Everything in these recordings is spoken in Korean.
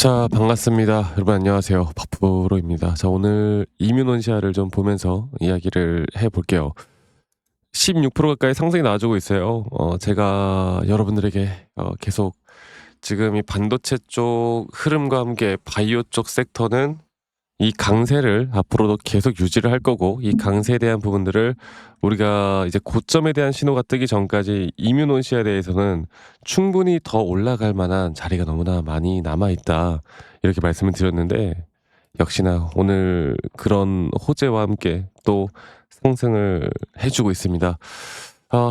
자, 반갑습니다. 여러분 안녕하세요. 파프로입니다. 자, 오늘 이뮤노시아를 좀 보면서 이야기를 해 볼게요. 16% 가까이 상승이 나와주고 있어요. 제가 여러분들에게 계속 지금 이 반도체 쪽 흐름과 함께 바이오 쪽 섹터는 이 강세를 앞으로도 계속 유지를 할 거고, 이 강세에 대한 부분들을 우리가 이제 고점에 대한 신호가 뜨기 전까지 이뮤노시아에 대해서는 충분히 더 올라갈 만한 자리가 너무나 많이 남아 있다. 이렇게 말씀을 드렸는데, 역시나 오늘 그런 호재와 함께 또 상승을 해주고 있습니다.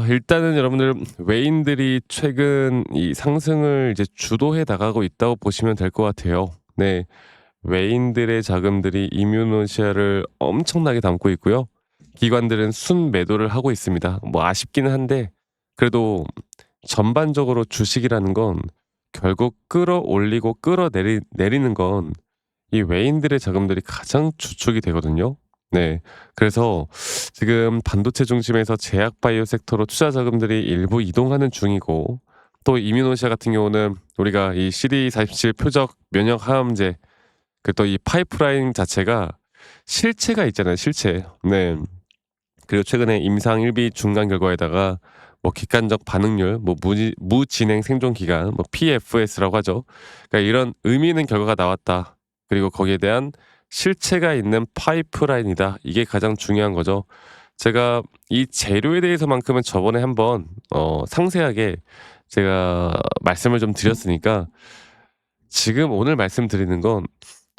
일단은 여러분들 외인들이 최근 이 상승을 이제 주도해 나가고 있다고 보시면 될 것 같아요. 네. 외인들의 자금들이 이뮤노시아를 엄청나게 담고 있고요. 기관들은 순매도를 하고 있습니다. 뭐 아쉽기는 한데, 그래도 전반적으로 주식이라는 건 결국 끌어올리고 끌어내리는 건 이 외인들의 자금들이 가장 주축이 되거든요. 네. 그래서 지금 반도체 중심에서 제약 바이오 섹터로 투자 자금들이 일부 이동하는 중이고, 또 이뮤노시아 같은 경우는 우리가 이 CD47 표적 면역 항암제, 그 또 이 파이프라인 자체가 실체가 있잖아요, 실체. 네. 그리고 최근에 임상 1비 중간 결과에다가 뭐 객관적 반응률, 뭐 무진행 생존 기간, 뭐 PFS라고 하죠. 그러니까 이런 의미 있는 결과가 나왔다. 그리고 거기에 대한 실체가 있는 파이프라인이다. 이게 가장 중요한 거죠. 제가 이 재료에 대해서만큼은 저번에 한번 상세하게 제가 말씀을 좀 드렸으니까, 지금 오늘 말씀드리는 건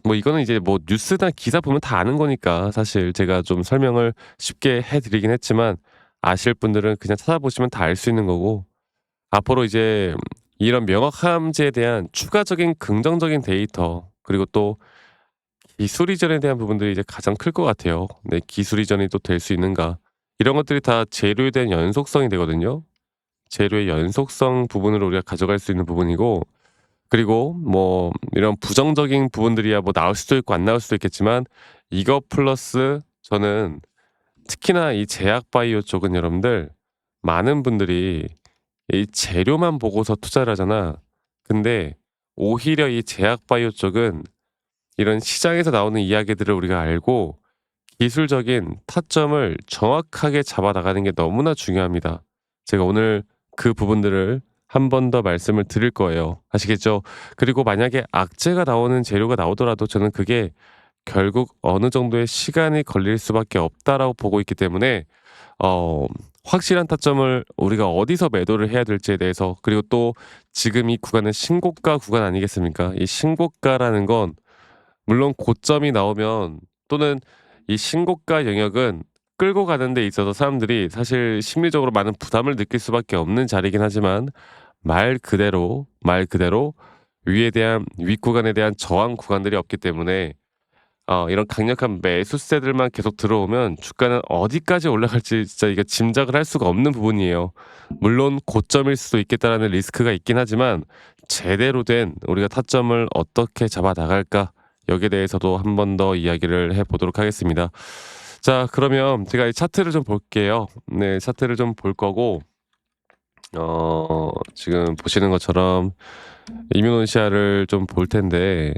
뭐 이거는 이제 뭐 뉴스나 기사 보면 다 아는 거니까 사실 제가 좀 설명을 쉽게 해 드리긴 했지만, 아실 분들은 그냥 찾아보시면 다 알 수 있는 거고, 앞으로 이제 이런 명확함제에 대한 추가적인 긍정적인 데이터, 그리고 또 기술 이전에 대한 부분들이 이제 가장 클 것 같아요. 네, 기술 이전이 또 될 수 있는가? 이런 것들이 다 재료에 대한 연속성이 되거든요. 재료의 연속성 부분으로 우리가 가져갈 수 있는 부분이고, 그리고 뭐 이런 부정적인 부분들이야 뭐 나올 수도 있고 안 나올 수도 있겠지만, 이거 플러스 저는 특히나 이 제약 바이오 쪽은 여러분들, 많은 분들이 이 재료만 보고서 투자를 하잖아. 근데 오히려 이 제약 바이오 쪽은 이런 시장에서 나오는 이야기들을 우리가 알고 기술적인 타점을 정확하게 잡아 나가는 게 너무나 중요합니다. 제가 오늘 그 부분들을 한 번 더 말씀을 드릴 거예요. 아시겠죠? 그리고 만약에 악재가 나오는 재료가 나오더라도 저는 그게 결국 어느 정도의 시간이 걸릴 수밖에 없다라고 보고 있기 때문에, 어 확실한 타점을 우리가 어디서 매도를 해야 될지에 대해서, 그리고 또 지금 이 구간은 신고가 구간 아니겠습니까? 이 신고가라는 건 물론 고점이 나오면, 또는 이 신고가 영역은 끌고 가는 데 있어서 사람들이 사실 심리적으로 많은 부담을 느낄 수밖에 없는 자리이긴 하지만, 말 그대로 위에 대한 윗구간에 대한 저항 구간들이 없기 때문에, 이런 강력한 매수세들만 계속 들어오면 주가는 어디까지 올라갈지 진짜 이게 짐작을 할 수가 없는 부분이에요. 물론 고점일 수도 있겠다라는 리스크가 있긴 하지만, 제대로 된 우리가 타점을 어떻게 잡아 나갈까, 여기에 대해서도 한 번 더 이야기를 해 보도록 하겠습니다. 자, 그러면 제가 이 차트를 좀 볼게요. 네, 차트를 좀 볼 거고, 지금 보시는 것처럼 이뮤노시아를 좀 볼 텐데,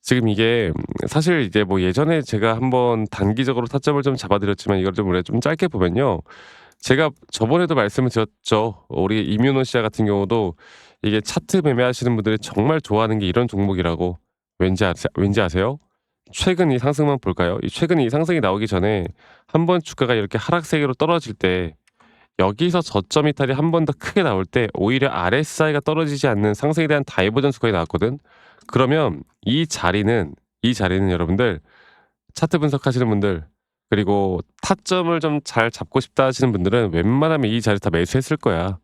지금 이게 사실 이제 뭐 예전에 제가 한번 단기적으로 타점을 좀 잡아 드렸지만, 이걸 좀 우리가 좀 짧게 보면요. 제가 저번에도 말씀을 드렸죠. 우리 이뮤노시아 같은 경우도 이게 차트 매매하시는 분들이 정말 좋아하는 게 이런 종목이라고. 왠지 아세요? 최근 이 상승만 볼까요? 이 최근 이 상승이 나오기 전에 한번 주가가 이렇게 하락세계로 떨어질 때, 여기서 저점 이탈이 한 번 더 크게 나올 때 오히려 RSI가 떨어지지 않는 상승에 대한 다이버전 스코어이 나왔거든. 그러면 이 자리는 여러분들, 차트 분석하시는 분들, 그리고 타점을 좀 잘 잡고 싶다 하시는 분들은 웬만하면 이 자리 다 매수했을 거야.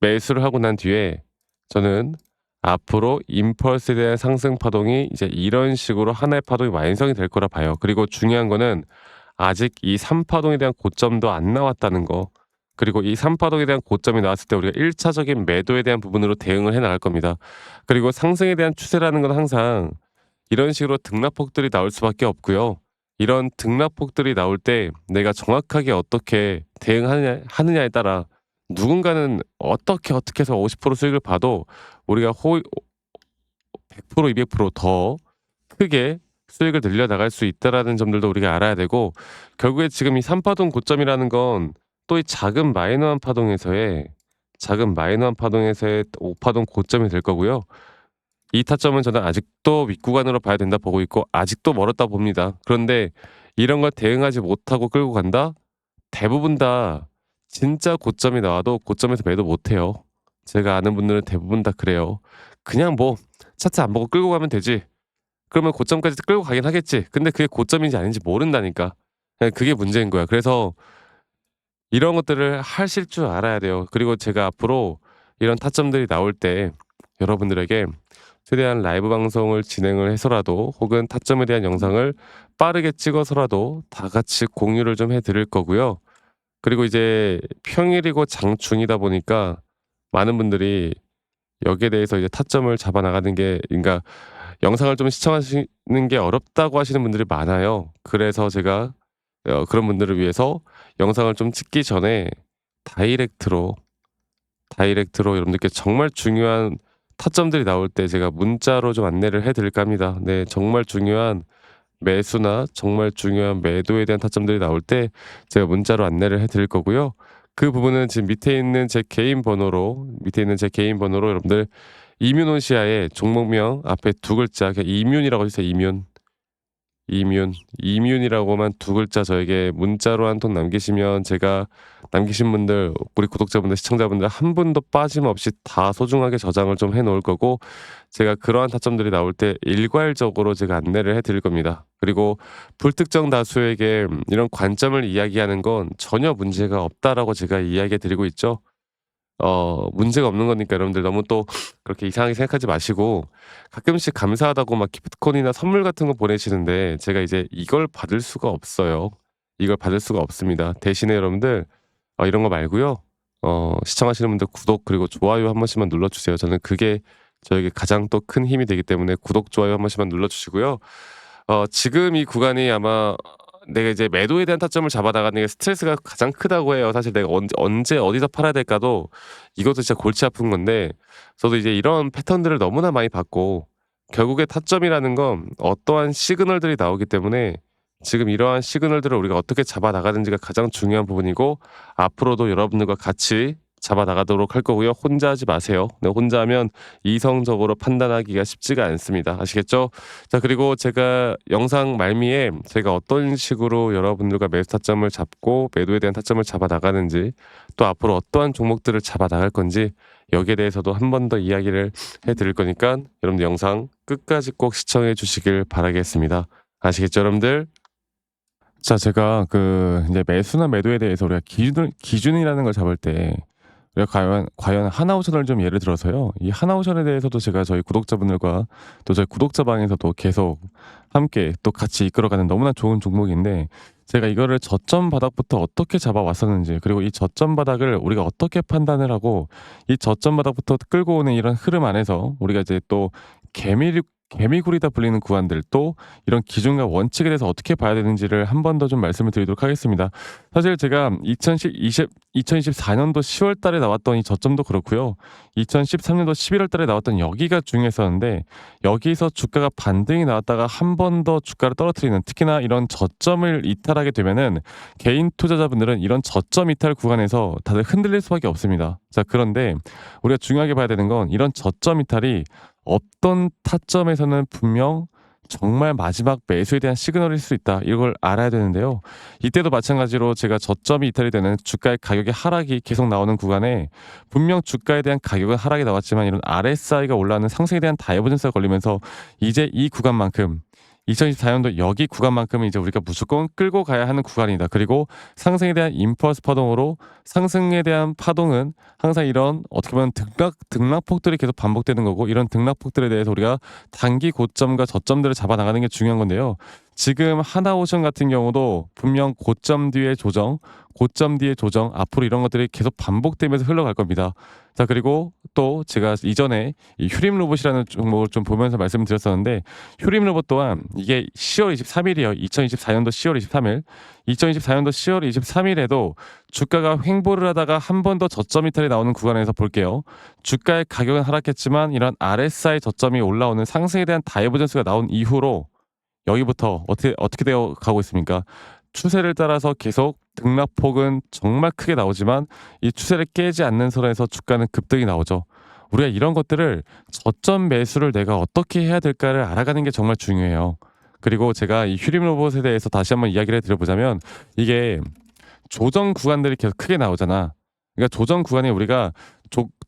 매수를 하고 난 뒤에 저는 앞으로 임펄스에 대한 상승 파동이 이제 이런 식으로 하나의 파동이 완성이 될 거라 봐요. 그리고 중요한 거는 아직 이 3파동에 대한 고점도 안 나왔다는 거. 그리고 이 3파동에 대한 고점이 나왔을 때 우리가 1차적인 매도에 대한 부분으로 대응을 해 나갈 겁니다. 그리고 상승에 대한 추세라는 건 항상 이런 식으로 등락폭들이 나올 수밖에 없고요. 이런 등락폭들이 나올 때 내가 정확하게 어떻게 하느냐에 따라, 누군가는 어떻게 해서 50% 수익을 봐도 우리가 100% 200%더 크게 수익을 늘려나갈 수 있다라는 점들도 우리가 알아야 되고, 결국에 지금 이 3 파동 고점이라는 건 또 이 작은 마이너한 파동에서의 5 파동 고점이 될 거고요. 이 타점은 저는 아직도 윗구간으로 봐야 된다 보고 있고 아직도 멀었다 봅니다. 그런데 이런 걸 대응하지 못하고 끌고 간다? 대부분 다 진짜 고점이 나와도 고점에서 매도 못 해요. 제가 아는 분들은 대부분 다 그래요. 그냥 뭐 차트 안 보고 끌고 가면 되지. 그러면 고점까지 끌고 가긴 하겠지. 근데 그게 고점인지 아닌지 모른다니까. 그게 문제인 거야. 그래서 이런 것들을 하실 줄 알아야 돼요. 그리고 제가 앞으로 이런 타점들이 나올 때 여러분들에게 최대한 라이브 방송을 진행을 해서라도, 혹은 타점에 대한 영상을 빠르게 찍어서라도 다 같이 공유를 좀 해 드릴 거고요. 그리고 이제 평일이고 장중이다 보니까 많은 분들이 여기에 대해서 이제 타점을 잡아 나가는 게, 그러니까 영상을 좀 시청하시는 게 어렵다고 하시는 분들이 많아요. 그래서 제가 그런 분들을 위해서 영상을 좀 찍기 전에 다이렉트로 여러분들께 정말 중요한 타점들이 나올 때 제가 문자로 좀 안내를 해 드릴까 합니다. 네, 정말 중요한 매수나 정말 중요한 매도에 대한 타점들이 나올 때 제가 문자로 안내를 해 드릴 거고요. 그 부분은 지금 밑에 있는 제 개인 번호로 여러분들 이뮤노시아의 종목명 앞에 두 글자, 그냥 이뮨이라고 해 주세요. 이뮨이라고만 두 글자 저에게 문자로 한 통 남기시면, 제가 남기신 분들, 우리 구독자분들, 시청자분들 한 분도 빠짐없이 다 소중하게 저장을 좀 해 놓을 거고, 제가 그러한 타점들이 나올 때 일괄적으로 제가 안내를 해 드릴 겁니다. 그리고 불특정 다수에게 이런 관점을 이야기하는 건 전혀 문제가 없다라고 제가 이야기해 드리고 있죠. 문제가 없는 거니까 여러분들 너무 또 그렇게 이상하게 생각하지 마시고, 가끔씩 감사하다고 막 기프트콘이나 선물 같은 거 보내시는데 제가 이제 이걸 받을 수가 없어요. 이걸 받을 수가 없습니다. 대신에 여러분들 이런 거 말고요. 시청하시는 분들 구독 그리고 좋아요 한 번씩만 눌러 주세요. 저는 그게 저에게 가장 또 큰 힘이 되기 때문에 구독, 좋아요 한 번씩만 눌러 주시고요. 지금 이 구간이 아마 내가 이제 매도에 대한 타점을 잡아 나가는 게 스트레스가 가장 크다고 해요. 사실 내가 언제 어디서 팔아야 될까도 이것도 진짜 골치 아픈 건데, 저도 이제 이런 패턴들을 너무나 많이 봤고, 결국에 타점이라는 건 어떠한 시그널들이 나오기 때문에 지금 이러한 시그널들을 우리가 어떻게 잡아 나가는지가 가장 중요한 부분이고, 앞으로도 여러분들과 같이 잡아 나가도록 할 거고요. 혼자 하지 마세요. 네, 혼자 하면 이성적으로 판단하기가 쉽지가 않습니다. 아시겠죠? 자, 그리고 제가 영상 말미에 제가 어떤 식으로 여러분들과 매수 타점을 잡고 매도에 대한 타점을 잡아 나가는지, 또 앞으로 어떠한 종목들을 잡아 나갈 건지, 여기에 대해서도 한 번 더 이야기를 해 드릴 거니까 여러분들 영상 끝까지 꼭 시청해 주시길 바라겠습니다. 아시겠죠, 여러분들? 자, 제가 이제 매수나 매도에 대해서 우리가 기준이라는 걸 잡을 때, 우리가 과연 하나오션을 좀 예를 들어서요. 이 하나오션에 대해서도 제가 저희 구독자분들과 또 저희 구독자 방에서도 계속 함께 또 같이 이끌어가는 너무나 좋은 종목인데, 제가 이거를 저점 바닥부터 어떻게 잡아왔었는지, 그리고 이 저점 바닥을 우리가 어떻게 판단을 하고, 이 저점 바닥부터 끌고 오는 이런 흐름 안에서 우리가 이제 또 개미굴이다 불리는 구간들, 또 이런 기준과 원칙에 대해서 어떻게 봐야 되는지를 한 번 더 좀 말씀을 드리도록 하겠습니다. 사실 제가 2024년도 10월 달에 나왔던 이 저점도 그렇고요. 2013년도 11월 달에 나왔던 여기가 중요했었는데, 여기서 주가가 반등이 나왔다가 한 번 더 주가를 떨어뜨리는, 특히나 이런 저점을 이탈하게 되면은 개인 투자자분들은 이런 저점 이탈 구간에서 다들 흔들릴 수밖에 없습니다. 자, 그런데 우리가 중요하게 봐야 되는 건, 이런 저점 이탈이 어떤 타점에서는 분명 정말 마지막 매수에 대한 시그널일 수 있다, 이걸 알아야 되는데요. 이때도 마찬가지로 제가 저점이 이탈이 되는 주가의 가격의 하락이 계속 나오는 구간에, 분명 주가에 대한 가격은 하락이 나왔지만 이런 RSI가 올라가는 상승에 대한 다이버전스가 걸리면서 이제 이 구간만큼, 2024년도 여기 구간만큼은 이제 우리가 무조건 끌고 가야 하는 구간이다. 그리고 상승에 대한 임펄스 파동으로, 상승에 대한 파동은 항상 이런 어떻게 보면 등락폭들이 계속 반복되는 거고, 이런 등락폭들에 대해서 우리가 단기 고점과 저점들을 잡아 나가는 게 중요한 건데요. 지금 하나오션 같은 경우도 분명 고점 뒤에 조정, 고점 뒤에 조정, 앞으로 이런 것들이 계속 반복되면서 흘러갈 겁니다. 자, 그리고 로봇도 제가 이전에 이 휴림 로봇이라는 종목을 좀 보면서 말씀을 드렸었는데, 휴림 로봇 또한 이게 10월 23일이에요. 2024년도 10월 23일. 2024년도 10월 23일에도 주가가 횡보를 하다가 한 번 더 저점 이탈이 나오는 구간에서 볼게요. 주가의 가격은 하락했지만 이런 RSI 저점이 올라오는 상승에 대한 다이버전스가 나온 이후로 여기부터 어떻게 되어 가고 있습니까? 추세를 따라서 계속 등락폭은 정말 크게 나오지만 이 추세를 깨지 않는 선에서 주가는 급등이 나오죠. 우리가 이런 것들을 저점 매수를 내가 어떻게 해야 될까를 알아가는 게 정말 중요해요. 그리고 제가 이 휴림 로봇에 대해서 다시 한번 이야기를 드려보자면, 이게 조정 구간들이 계속 크게 나오잖아. 그러니까 조정 구간에 우리가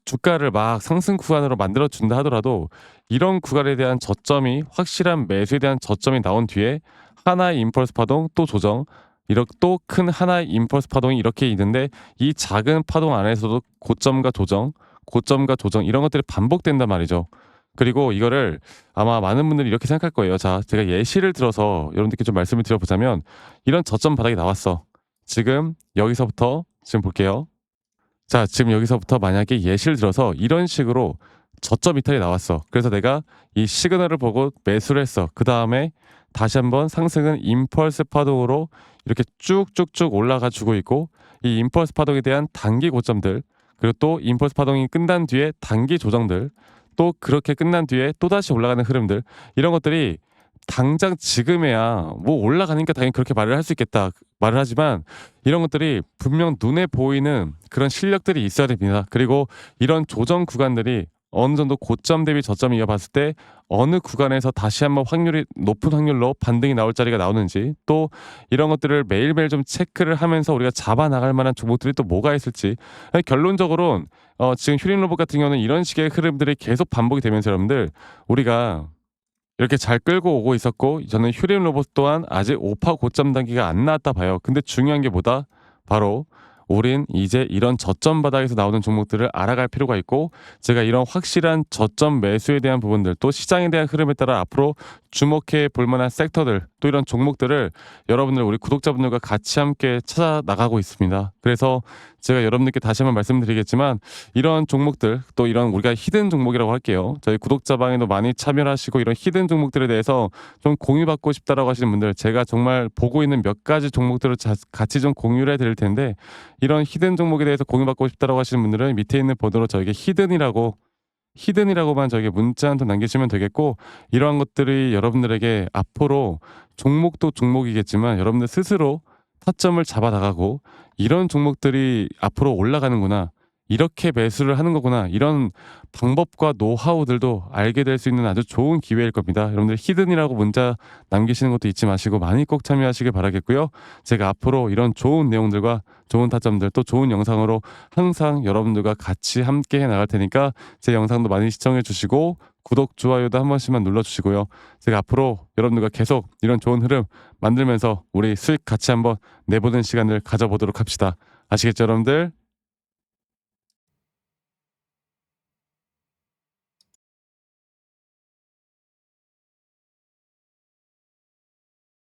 주가를 막 상승 구간으로 만들어 준다 하더라도 이런 구간에 대한 저점이, 확실한 매수에 대한 저점이 나온 뒤에 하나의 임펄스 파동 또 조정, 이렇게 또 큰 하나의 임펄스 파동이 이렇게 있는데, 이 작은 파동 안에서도 고점과 조정, 고점과 조정 이런 것들이 반복된단 말이죠. 그리고 이거를 아마 많은 분들이 이렇게 생각할 거예요. 자, 제가 예시를 들어서 여러분들께 좀 말씀을 드려보자면, 이런 저점 바닥이 나왔어. 지금 여기서부터 지금 볼게요. 자, 지금 여기서부터 만약에 예시를 들어서 이런 식으로 저점 이탈이 나왔어. 그래서 내가 이 시그널을 보고 매수를 했어. 그 다음에 다시 한번 상승은 임펄스 파동으로 이렇게 쭉쭉쭉 올라가 주고 있고, 이 임펄스 파동에 대한 단기 고점들, 그리고 또 임펄스 파동이 끝난 뒤에 단기 조정들, 또 그렇게 끝난 뒤에 또다시 올라가는 흐름들, 이런 것들이 당장 지금에야 뭐 올라가니까 당연히 그렇게 말을 할 수 있겠다 말을 하지만, 이런 것들이 분명 눈에 보이는 그런 실력들이 있어야 됩니다. 그리고 이런 조정 구간들이 어느 정도 고점 대비 저점 이어봤을 때 어느 구간에서 다시 한번 확률이 높은 확률로 반등이 나올 자리가 나오는지, 또 이런 것들을 매일매일 좀 체크를 하면서 우리가 잡아 나갈 만한 종목들이 또 뭐가 있을지. 결론적으로는 지금 휴림 로봇 같은 경우는 이런 식의 흐름들이 계속 반복이 되면서 여러분들, 우리가 이렇게 잘 끌고 오고 있었고, 저는 휴림 로봇 또한 아직 오파 고점 단계가 안 나왔다 봐요. 근데 중요한 게 뭐다? 바로 우린 이제 이런 저점 바닥에서 나오는 종목들을 알아갈 필요가 있고, 제가 이런 확실한 저점 매수에 대한 부분들, 또 시장에 대한 흐름에 따라 앞으로 주목해 볼 만한 섹터들, 또 이런 종목들을 여러분들, 우리 구독자분들과 같이 함께 찾아 나가고 있습니다. 그래서 제가 여러분들께 다시 한번 말씀드리겠지만, 이런 종목들, 또 이런 우리가 히든 종목이라고 할게요. 저희 구독자방에도 많이 참여를 하시고, 이런 히든 종목들에 대해서 좀 공유받고 싶다라고 하시는 분들, 제가 정말 보고 있는 몇 가지 종목들을 같이 좀 공유를 해드릴 텐데, 이런 히든 종목에 대해서 공유받고 싶다라고 하시는 분들은 밑에 있는 번호로 저에게 히든이라고만 저에게 문자 한 통 남기시면 되겠고, 이러한 것들이 여러분들에게 앞으로 종목도 종목이겠지만 여러분들 스스로 타점을 잡아 나가고, 이런 종목들이 앞으로 올라가는구나, 이렇게 매수를 하는 거구나, 이런 방법과 노하우들도 알게 될 수 있는 아주 좋은 기회일 겁니다. 여러분들 히든이라고 문자 남기시는 것도 잊지 마시고 많이 꼭 참여하시길 바라겠고요. 제가 앞으로 이런 좋은 내용들과 좋은 타점들, 또 좋은 영상으로 항상 여러분들과 같이 함께 해 나갈 테니까 제 영상도 많이 시청해 주시고, 구독, 좋아요도 한 번씩만 눌러주시고요. 제가 앞으로 여러분들과 계속 이런 좋은 흐름 만들면서 우리 수익 같이 한번 내보는 시간을 가져보도록 합시다. 아시겠죠, 여러분들?